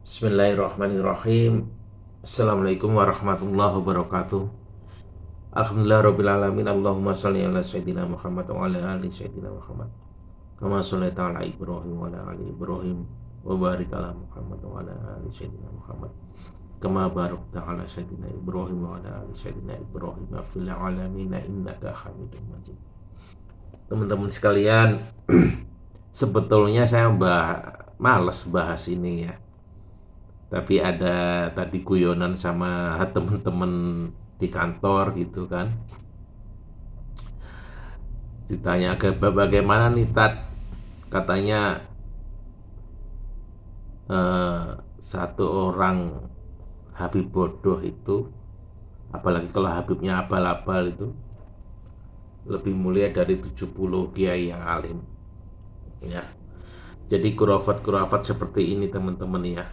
Bismillahirrahmanirrahim. Assalamualaikum warahmatullahi wabarakatuh. Alhamdulillahirrabbilalamin. Allahumma salli ala Sayyidina Muhammad wa ala ali Sayyidina Muhammad kama sallaita ala Ibrahim wa ala ali Ibrahim wa barik ala Muhammad wa ala ali Sayyidina Muhammad kama barakta ala Sayyidina Ibrahim wa ala ali Sayyidina Ibrahim fil alamin innaka Hamidum Majid. Teman-teman sekalian, sebetulnya saya males bahas ini ya. Tapi ada tadi guyonan sama temen-temen di kantor gitu kan. Ditanya bagaimana nih Tat, katanya satu orang Habib bodoh itu, apalagi kalau Habibnya abal-abal itu, lebih mulia dari 70 kiai yang alim ya. Jadi kurafat-kurafat seperti ini teman-teman ya.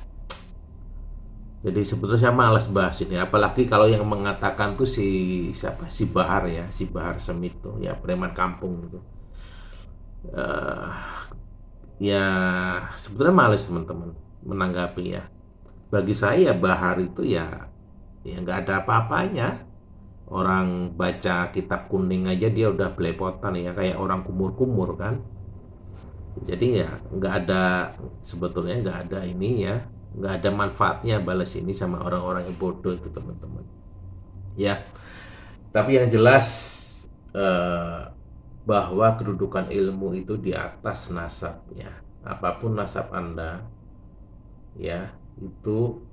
Jadi sebetulnya saya malas bahas ini, apalagi kalau yang mengatakan tuh siapa, si Bahar ya, si Bahar Smith tuh ya, preman kampung gitu. Ya sebetulnya males teman-teman menanggapi ya. Bagi saya Bahar itu ya nggak ada apa-apanya. Orang baca kitab kuning aja dia udah belepotan ya, kayak orang kumur-kumur kan. Jadi ya nggak ada, sebetulnya nggak ada ini ya, nggak ada manfaatnya balas ini sama orang-orang yang bodoh itu teman-teman ya. Tapi yang jelas bahwa kedudukan ilmu itu di atas nasab ya. Apapun nasab Anda ya, itu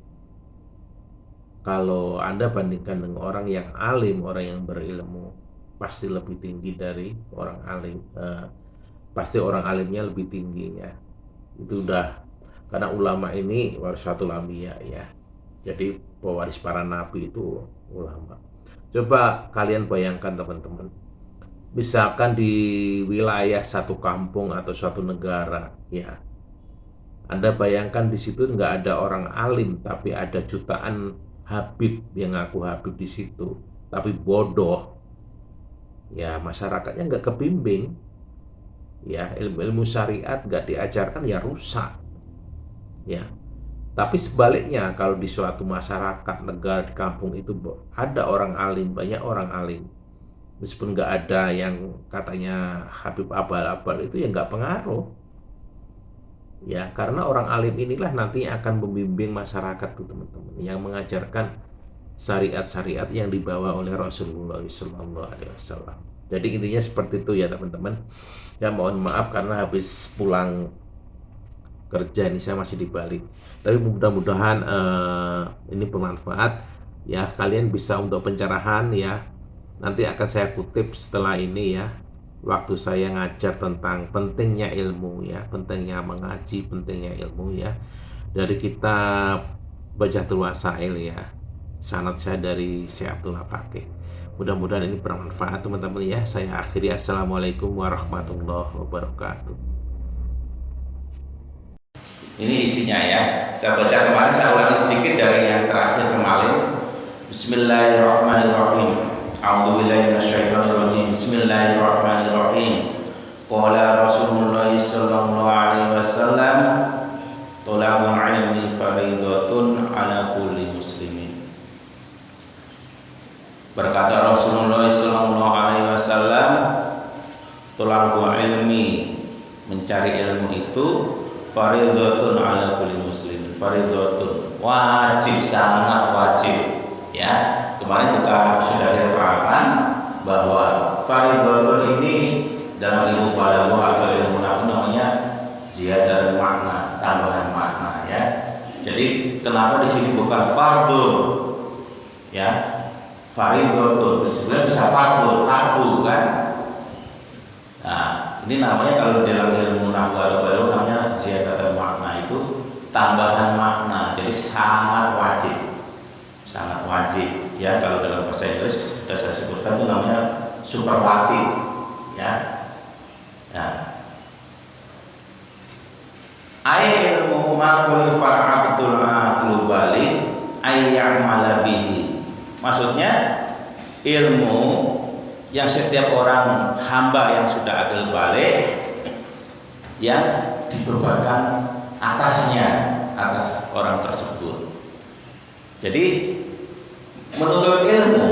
kalau Anda bandingkan dengan orang yang alim, orang yang berilmu, pasti lebih tinggi dari orang alim. Pasti orang alimnya lebih tinggi ya. Itu udah, karena ulama ini warisatul anbiya ya. Jadi pewaris para nabi itu ulama. Coba kalian bayangkan teman-teman. Misalkan di wilayah satu kampung atau suatu negara ya. Anda bayangkan di situ nggak ada orang alim, tapi ada jutaan habib yang ngaku habib di situ, tapi bodoh. Ya masyarakatnya nggak kebimbing. Ya ilmu syariat nggak diajarkan ya rusak ya. Tapi sebaliknya, kalau di suatu masyarakat, negara, di kampung itu ada orang alim, banyak orang alim, meskipun nggak ada yang katanya Habib abal-abal, itu ya nggak pengaruh ya, karena orang alim inilah nanti akan membimbing masyarakat tuh teman-teman, yang mengajarkan syariat-syariat yang dibawa oleh Rasulullah SAW. Jadi intinya seperti itu ya teman-teman. Ya mohon maaf karena habis pulang kerja ini saya masih di Bali. Tapi mudah-mudahan ini bermanfaat ya. Kalian bisa untuk pencerahan ya. Nanti akan saya kutip setelah ini ya. Waktu saya ngajar tentang pentingnya ilmu ya, pentingnya mengaji, pentingnya ilmu ya. Dari kitab Bajatul Wasail ya. Sanad saya dari Syekh Abdullah Fakih. Mudah-mudahan ini bermanfaat teman-teman ya. Saya akhiri, assalamualaikum warahmatullahi wabarakatuh. Ini isinya ya. Saya baca kemarin, saya ulangi sedikit dari yang terakhir kemarin. Bismillahirrahmanirrahim. A'udzubillahi minasyaitonirrajim. Bismillahirrahmanirrahim. Qala Rasulullah sallallahu alaihi wasallam, "Thalabul ilmi fardhatun ala kulli muslimin." Berkata Rasulullah sallallahu alaihi wasallam, thalabul ilmi, mencari ilmu itu fardhatun ala kulli muslimin. Fardhatun, wajib, sangat wajib ya. Kemarin kita sudah terangkan bahwa fardhatun ini dalam ilmu balaghah atau ilmu nahwu namanya ziyadah makna, tambahan makna ya. Jadi kenapa di sini bukan fardhu ya? Fardhatun sebenarnya bisa fardu kan. Nah, ini namanya kalau dalam ilmu nahwu atau balaghah namanya ziyadah makna, itu tambahan makna. Jadi sangat wajib ya. Kalau dalam bahasa Inggris sudah saya sebutkan itu namanya superlatif ya. Nah, ilmu ma kulifal abdul aqlu balik ayyamala bihi. Maksudnya ilmu yang setiap orang hamba yang sudah akil balik yang dibebankan atasnya atas orang tersebut. Jadi menuntut ilmu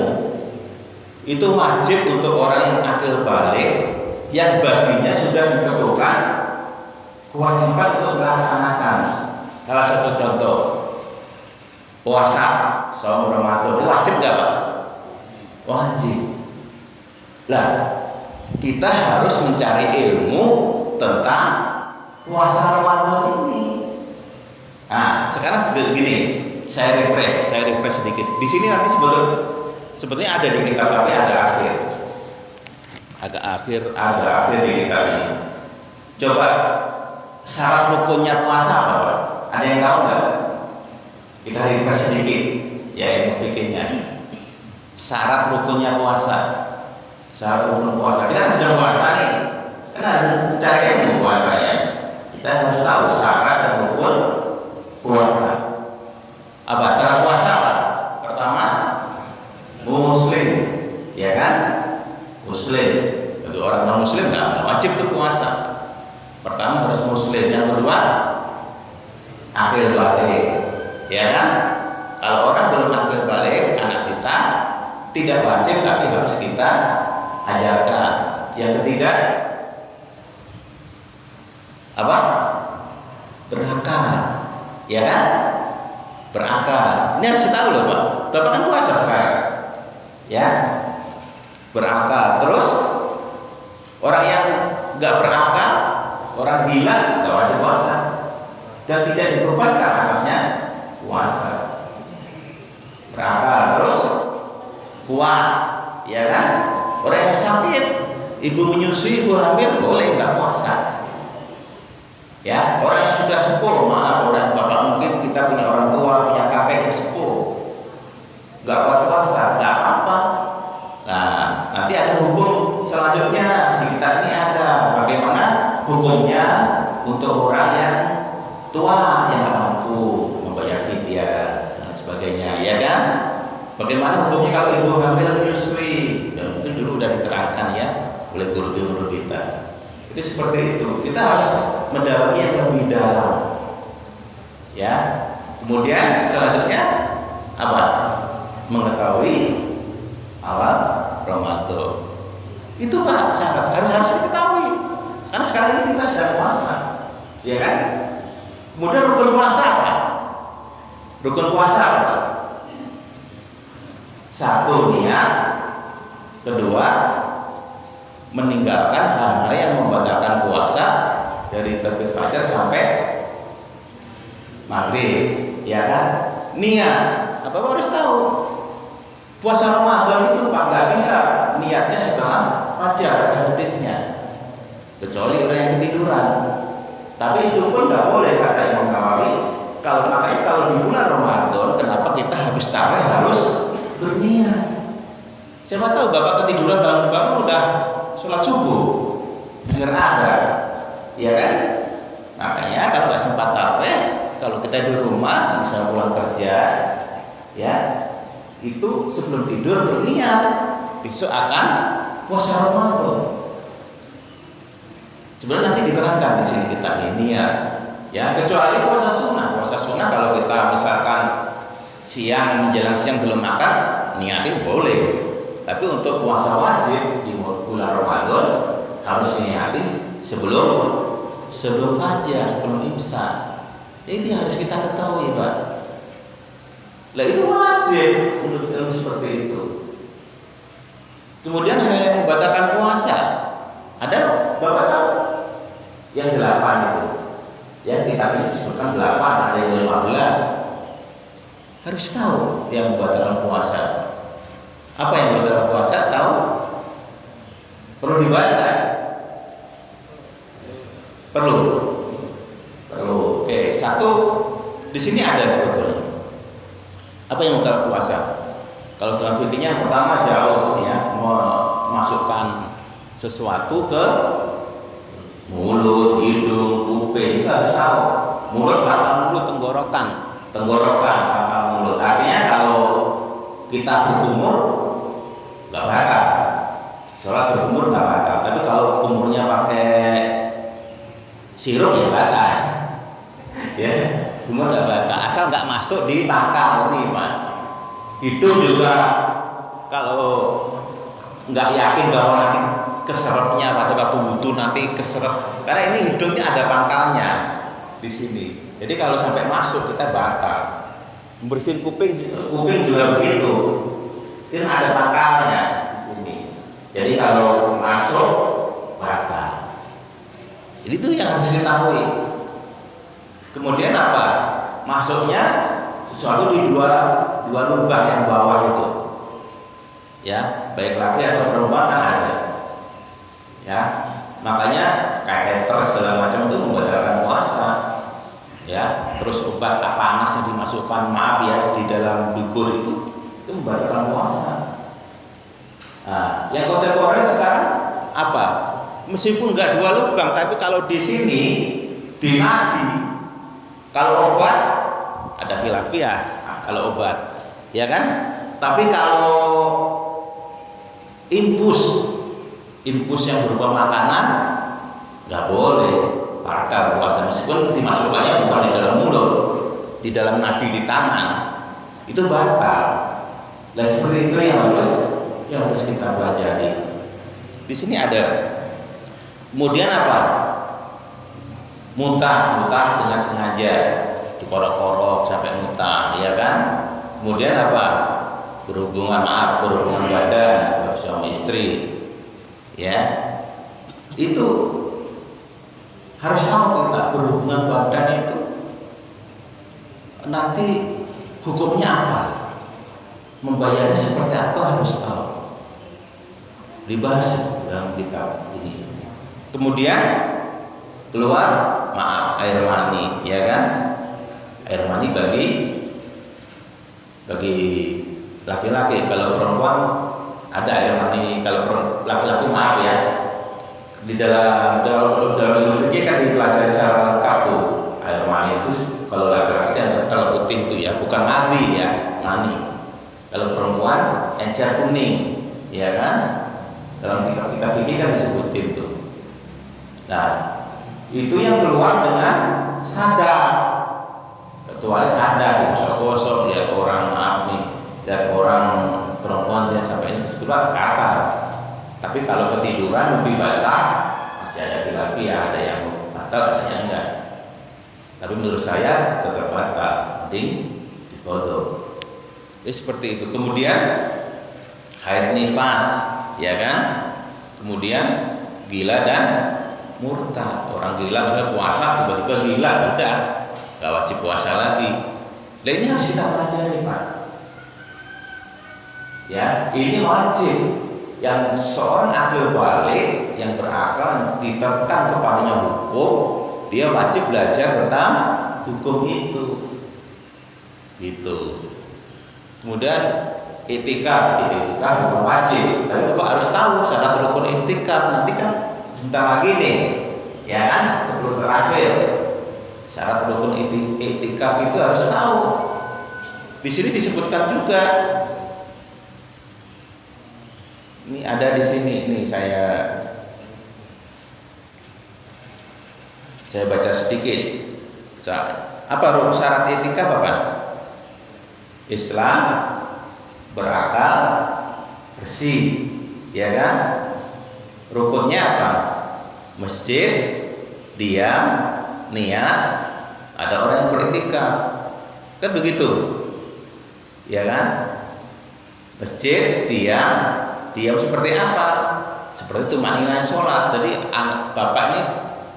itu wajib untuk orang yang akil balik, yang baginya sudah ditentukan kewajiban untuk melaksanakan. Salah satu contoh, puasa saum Ramadan wajib nggak Pak? Wajib. Lah, kita harus mencari ilmu tentang puasa Ramadan ini. Nah, sekarang begini, saya refresh sedikit. Di sini nanti sebetulnya ada di kitab tapi ada akhir di kitab ini. Coba syarat rukunnya puasa apa Pak? Ada yang tahu nggak? Kita refresh sedikit, ya ilmu fikihnya. Syarat rukunnya puasa. Syarat rukun puasa. Kita kan sedang puasa nih. Kan harus mencari ilmu puasanya. Kita harus tahu syarat dan rukun puasa. Apa syarat puasa apa? Pertama, muslim, ya kan? Muslim. Bagi orang non muslim nggak wajib tuh puasa. Pertama harus muslim. Yang kedua, akil balik, ya kan? Kalau orang belum akil balik, anak kita tidak wajib tapi harus kita ajarkan. Yang ketiga, apa? Berakal, ya kan? Berakal. Ini harus tahu loh Pak. Bapak kan puasa sekarang, ya? Berakal. Terus orang yang nggak berakal, orang gila nggak wajib puasa dan tidak dibebankan atasnya puasa. Berakal. Terus kuat, ya kan? Orang yang sakit, ibu menyusui, ibu hamil boleh nggak puasa. Ya, orang yang sudah sepuh, maaf, orang bapak mungkin kita punya orang tua, punya kakek yang sepuh, nggak kuat puasa, nggak apa-apa. Nah, nanti ada hukum selanjutnya di kitab ini ada bagaimana hukumnya untuk orang yang tua yang nggak mampu membayar fidyah dan sebagainya, ya kan? Bagaimana hukumnya kalau ibu hamil menyusui? Ya, mungkin dulu udah diterangkan ya oleh guru-guru kita. Jadi seperti itu. Kita harus mendalami yang lebih dalam. Ya. Kemudian selanjutnya apa? Mengetahui awal Ramadan. Itu Pak syarat harus diketahui. Karena sekarang ini kita sedang puasa, ya kan? Kemudian rukun puasa apa? Rukun puasa apa? Satu, niat. Kedua, meninggalkan hal-hal yang membatalkan puasa dari terbit fajar sampai maghrib, ya kan? Niat. Apa harus tahu? Puasa Ramadan itu Pak nggak bisa niatnya setelah fajar, ada hadisnya. Kecuali orang yang ketiduran. Tapi itu pun nggak boleh kata Imam Nawawi. Makanya kalau di bulan Ramadan, kenapa kita habis tarawih harus berniat? Siapa tahu bapak ketiduran bangun-bangun udah sholat subuh, bener ada, ya kan? Makanya kalau nggak sempat tarawih, kalau kita di rumah, misalnya pulang kerja, ya itu sebelum tidur berniat besok akan puasa Ramadan. Sebenarnya nanti diterangkan di sini kitab ini ya kecuali puasa sunnah. Puasa sunnah kalau kita misalkan menjelang siang belum makan, niatin boleh. Tapi untuk puasa wajib di bulan Ramadan harus niatin sebelum fajar, sebelum imsak. Itu yang harus kita ketahui, Pak. Lah itu wajib menurut ilmu seperti itu. Kemudian hal yang membatalkan puasa ada Bapak tahu? Yang 8 itu. Ya kitab ini disebutkan 8, ada yang 15. Harus tahu yang membatalkan puasa. Apa yang membatalkan puasa? Tahu? Perlu dibahas kan? Perlu. Oke, satu di sini ada sebetulnya. Apa yang membatalkan puasa? Kalau dalam fikihnya pertama jauh ya, memasukkan sesuatu ke mulut, hidung, kuping, itu harus tahu. Mulut, pangkal mulut, tenggorokan, pangkal mulut. Artinya kalau kita berkumur nggak batal, sholat berkumur nggak batal. Tapi kalau kumurnya pakai sirup ya batal. Ya, semua nggak batal, asal nggak masuk di pangkal nih Pak. Hidung juga kalau nggak yakin bahwa nanti keserapnya pada waktu wudhu nanti keserap, karena ini hidungnya ada pangkalnya di sini. Jadi kalau sampai masuk kita batal. Bersihin kuping juga begitu. Dia ada pangkalnya di sini. Jadi kalau masuk batal. Jadi itu yang harus diketahui. Kemudian apa? Masuknya sesuatu di dua lubang yang bawah itu. Ya, baik laki atau perempuan ada. Ya, makanya kateter segala macam itu membatalkan puasa. Ya, terus obat panas yang dimasukkan, maaf ya, di dalam dubur itu membatalkan puasa. Nah, yang kontemporer sekarang apa? Meskipun nggak dua lubang, tapi kalau di sini di nadi, kalau obat ada khilafiyah. Nah, kalau obat, ya kan? Tapi kalau infus yang berupa makanan nggak boleh, batal puasa meskipun dimasukkannya bukan di dalam mulut, di dalam nadi di tangan, itu batal. Nah seperti itu yang harus kita pelajari. Di sini ada. Kemudian apa? Mutah dengan sengaja, dikorok-korok sampai mutah, ya kan? Kemudian apa? Berhubungan badan suami istri, ya itu harus tahu kita berhubungan badan itu nanti hukumnya apa, membayarnya seperti apa harus tahu, dibahas dalam kitab ini. Kemudian keluar air mani, ya kan? Air mani bagi laki-laki, kalau perempuan ada air mani, kalau laki-laki maaf ya, di dalam ilmu fikih kan dipelajari secara lengkap tuh. Air mani itu kalau laki-laki kan kental putih itu ya, bukan mani ya, mani. Kalau perempuan encer kuning, ya kan? Dalam kitab fikih kan disebutin tuh. Nah, itu yang keluar dengan sadar. Kecuali sadar, digosok-gosok, lihat orang lihat orang perempuan dia sampai itu keluar kata. Tapi kalau ketiduran lebih basah, masih ada khilafiyah, ada yang batal, ada yang enggak. Tapi menurut saya tetap batal, mending difoto. Seperti itu. Kemudian haid nifas, ya kan? Kemudian gila dan murtad. Orang gila misalnya puasa tiba-tiba gila, udah nggak wajib puasa lagi. Lainnya harus kita pelajari, Pak. Ya, ini wajib. Yang seorang akil balik yang berakal ditetapkan kepadanya hukum, dia wajib belajar tentang hukum itu. Gitu. Kemudian iktikaf bukan wajib, tapi Bapak harus tahu syarat rukun iktikaf. Nanti kan sebentar lagi nih, ya kan, sebelum terakhir. Syarat rukun iktikaf itu harus tahu. Di sini disebutkan juga. Ini ada di sini. Ini saya baca sedikit. Apa syarat iktikaf apa? Islam, berakal, bersih, ya kan? Rukunnya apa? Masjid, diam, niat, ada orang yang beriktikaf, kan begitu, ya kan? Masjid, diam seperti apa? Seperti itu maknanya sholat. Jadi anak bapak ini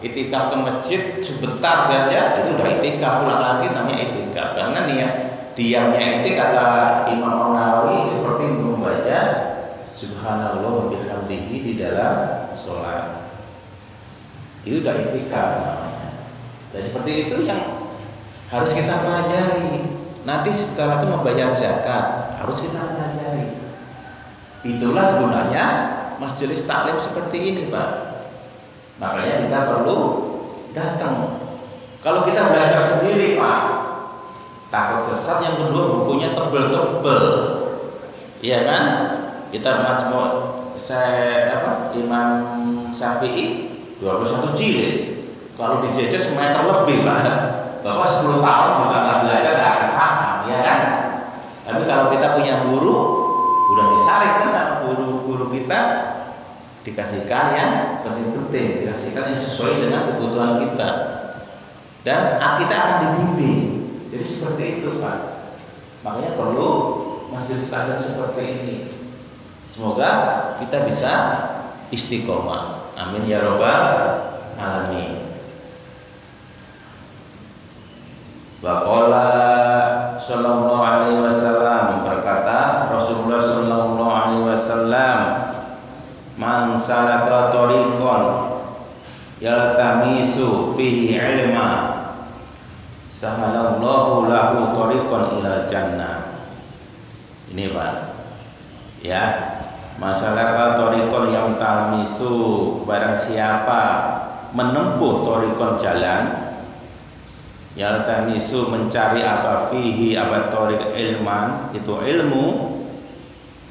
iktikaf ke masjid sebentar saja, itu udah iktikaf, pulang lagi namanya iktikaf. Karena diamnya itu kata Imam Nawawi seperti membaca Subhanallah wa bihamdihi di dalam sholat. Itu udah iktikaf namanya. Dan seperti itu yang harus kita pelajari. Nanti sebentar lagi membayar zakat, harus kita pelajari. Itulah gunanya majelis taklim seperti ini, Pak. Makanya kita perlu datang. Kalau kita belajar sendiri, Pak, takut sesat. Yang kedua, bukunya tebel-tebel, iya kan? Kita Imam Syafi'i 21 jilid. Kalau dijejer semeter lebih, Pak. Bapak 10 tahun juga nggak belajar nggak akan paham, ya kan? Tapi kalau kita punya guru, udah disaring kan sama guru kita, dikasihkan yang penting-penting, dikasihkan yang sesuai dengan kebutuhan kita, dan kita akan dibimbing. Jadi seperti itu Pak. Makanya perlu majelis taklim seperti ini. Semoga kita bisa istiqomah. Amin ya robbal alamin. Waqala sallallahu alaihi wasallam, berkata Rasulullah sallallahu alaihi wasallam, man salaka tariqan yaltamisu fihi ilma sahalallahu lahu tariqan ilal jannah. Ini Pak, ya, masalah tariqan yang tamisu, barang siapa menempuh tariqan jalan, yaltamisu mencari apa, fihi apa, tariq ilman, itu ilmu,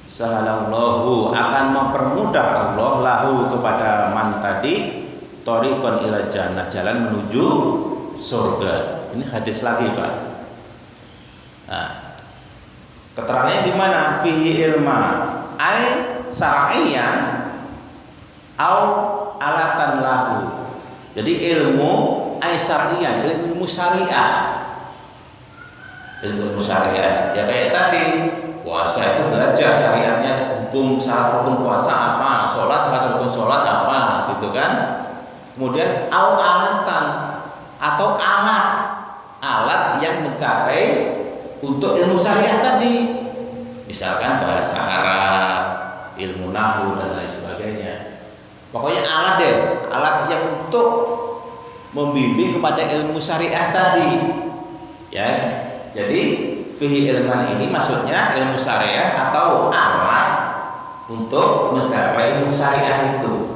sahalallahu akan mempermudah Allah lahu kepada man tadi, tariqan ilal jannah, jalan menuju surga. Ini hadis lagi Pak. Nah, keterangannya di mana? Fihi ilma, ai syar'iyan au alatan lahu. Jadi ilmu ai syar'iyan, ilmu syariah. Ilmu syariah. Ya kayak tadi, puasa itu belajar syariatnya, hukum syarat rukun puasa apa, sholat syarat rukun sholat apa, gitu kan? Kemudian au alatan, atau alat yang mencapai untuk ilmu syariah tadi, misalkan bahasa Arab, ilmu nahwu dan lain sebagainya. Pokoknya alat deh, alat yang untuk membimbing kepada ilmu syariah tadi, ya. Jadi fihi ilman ini maksudnya ilmu syariah atau alat untuk mencapai ilmu syariah itu.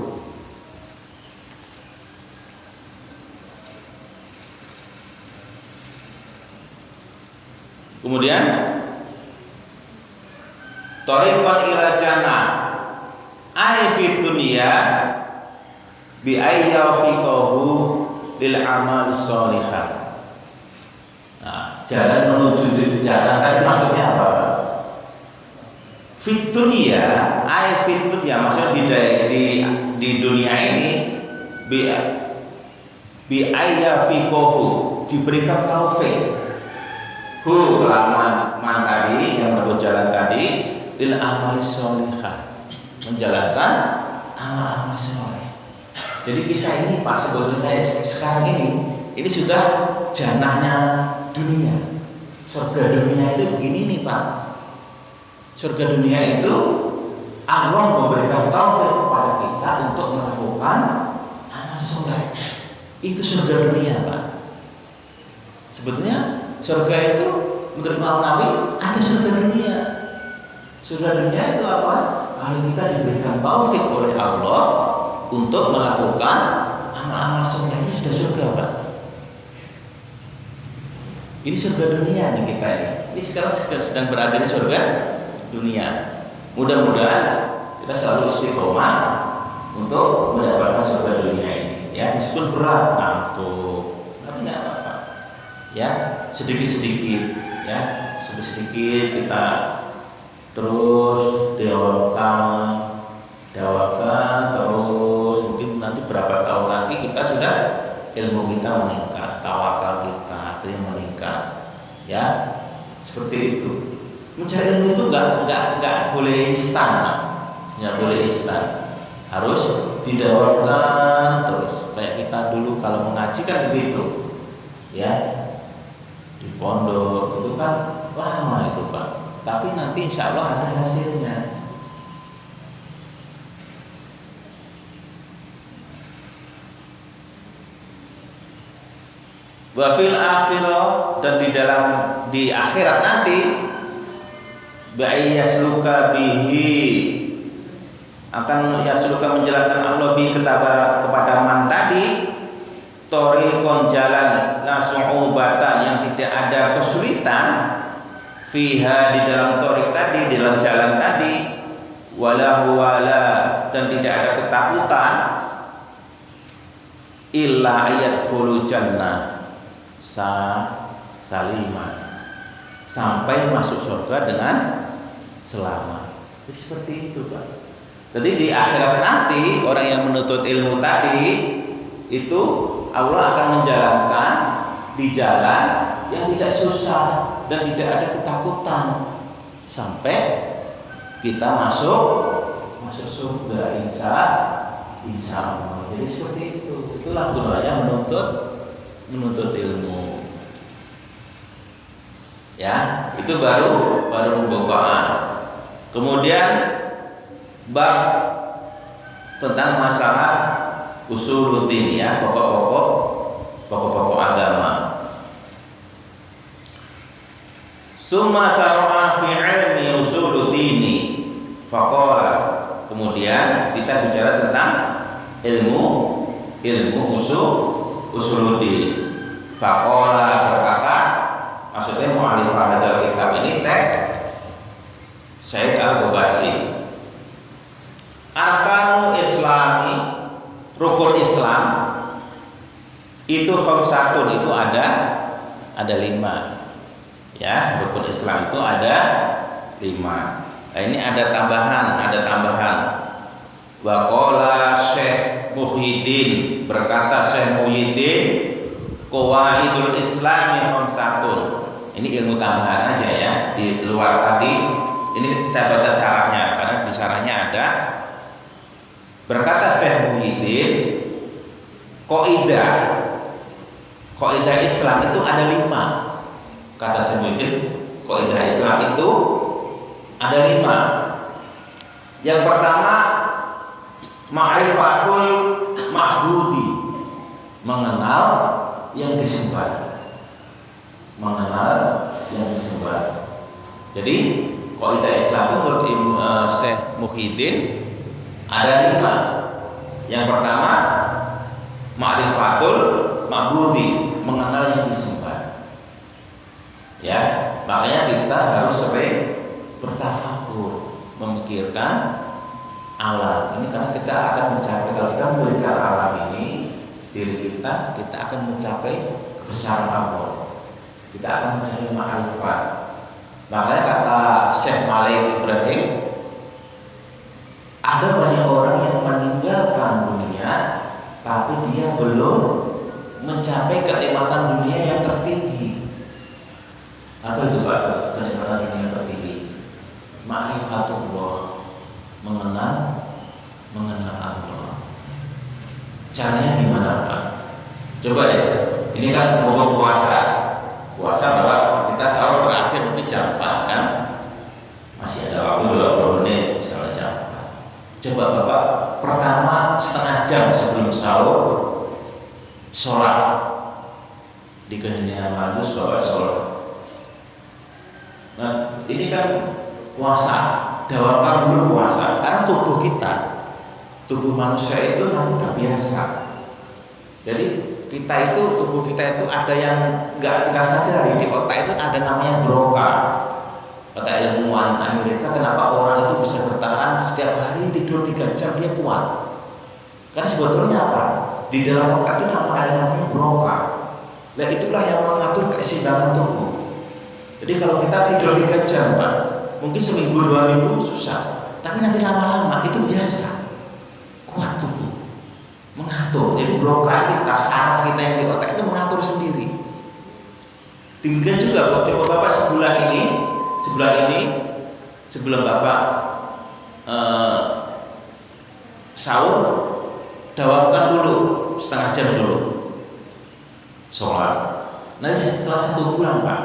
Kemudian tariqan ila jannah ai fi dunya bi ayyafiqahu lil amal sholihah. Nah, jalan menuju jalan tadi maksudnya apa? Fit dunya ai fit dunya, maksudnya di dunia ini bi ayyafiqahu, diberikan taufik, man tadi yang menempuh jalan tadi, lil amali sholihah, menjalankan amal-amal soleh. Jadi kita ini Pak, sebetulnya sekarang ini sudah jannahnya dunia. Surga dunia itu begini nih Pak. Surga dunia itu Allah memberikan taufik kepada kita untuk melakukan amal soleh. Itu surga dunia Pak. Sebetulnya surga itu menurut Imam Nawawi ada surga dunia. Surga dunia itu apa? Kalau kita diberikan taufik oleh Allah untuk melakukan amal-amal soleh, ini sudah surga Pak. Ini surga dunia nih kita ini. Ini sekarang sedang berada di surga dunia. Mudah-mudahan kita selalu istiqomah untuk mendapatkan surga dunia ini. Ya, meskipun berat, ngantuk, tapi nggak apa-apa. Ya, sedikit-sedikit, ya, sedikit-sedikit kita terus dawakan terus, mungkin nanti berapa tahun lagi kita sudah ilmu kita meningkat, tawakal kita meningkat, ya, seperti itu. Mencari ilmu itu nggak boleh instan, nggak boleh instan, harus didawakan terus. Kayak kita dulu kalau mengaji kan begitu, ya. Di pondok itu kan lama itu Pak, tapi nanti insya Allah ada hasilnya. Wa fil akhirah, dan di akhirat nanti, yasluka bihi, akan yasluka menjalankan Allah bihi kepada man tadi, tariqon jalan la su'ubatan, yang tidak ada kesulitan, fiha, di dalam tariq tadi, di dalam jalan tadi, wala huwala, dan tidak ada ketakutan, illa ayat khulu jannah, saliman, sampai masuk surga dengan selamat. Jadi seperti itu, Pak. Jadi di akhirat nanti orang yang menuntut ilmu tadi itu Allah akan menjalankan di jalan yang tidak susah dan tidak ada ketakutan sampai kita masuk surga, insya Allah. Jadi seperti itu. Itulah gunanya menuntut ilmu. Ya, itu baru pembukaan. Kemudian bab tentang masalah usuluddin, ya, pokok-pokok agama. Summa syara'a fi ilmi usuluddini faqala. Kemudian kita bicara tentang ilmu usuluddin. Faqala berkata, maksudnya mu'allif hadzal kitab ini Syekh Al-Ghobasi. Arkanul Islami, rukun Islam itu khamsatun, itu ada 5. Ya, rukun Islam itu ada 5. Nah, ini ada tambahan. Wa qala Syekh Muhyiddin, berkata Syekh Muhyiddin, qawaidul Islami khamsatun. Ini ilmu tambahan aja ya, di luar tadi. Ini saya baca syarahnya karena di syarahnya ada. Berkata Syekh Muhyiddin, kaidah Islam itu ada 5. Kata Syekh Muhyiddin, kaidah Islam itu ada 5. Yang pertama, ma'rifatul ma'budi, mengenal yang disembah. Jadi kaidah Islam itu menurut Syekh Muhyiddin ada 5. Yang pertama, ma'rifatul ma'budi, mengenal yang disembah. Ya, makanya kita harus sering bertafakur, memikirkan alam ini, karena kita akan mencapai, kalau kita memberikan alam ini diri kita akan mencapai kebesaran Allah, kita akan mencari ma'rifat. Makanya kata Syekh Malik Ibrahim, ada banyak orang yang meninggalkan dunia tapi dia belum mencapai kenikmatan dunia yang tertinggi. Apa itu, Pak, kenikmatan dunia yang tertinggi? Ma'rifatullah, mengenal Allah. Caranya gimana, Pak? Coba deh. Ini kan mau puasa Bapak, kita sahur terakhir mungkin jam 4 kan? Masih ada waktu 20 menit misalnya jam 4. Coba Bapak pertama setengah jam sebelum sahur sholat di keheningan magus, Bapak sholat. Nah, ini kan puasa, dawamkan dulu puasa, karena tubuh manusia itu nanti terbiasa. Jadi tubuh kita itu ada yang nggak kita sadari, di otak itu ada namanya broca. Kata ilmuwan Amerika, kenapa orang itu bisa bertahan setiap hari tidur 3 jam dia kuat? Karena sebetulnya apa? Di dalam otak itu ada namanya broca. Nah, itulah yang mengatur keseimbangan tubuh. Jadi kalau kita tidur 3 jam, Pak, mungkin seminggu 2 minggu susah, tapi nanti lama-lama itu biasa, kuat tubuh, mengatur. Jadi broca kita, saraf kita yang di otak itu mengatur sendiri. Demikian juga coba Bapak sebulan ini sebelum Bapak sahur, dawamkan dulu setengah jam dulu sholat. Nanti setelah 1 bulan, Pak,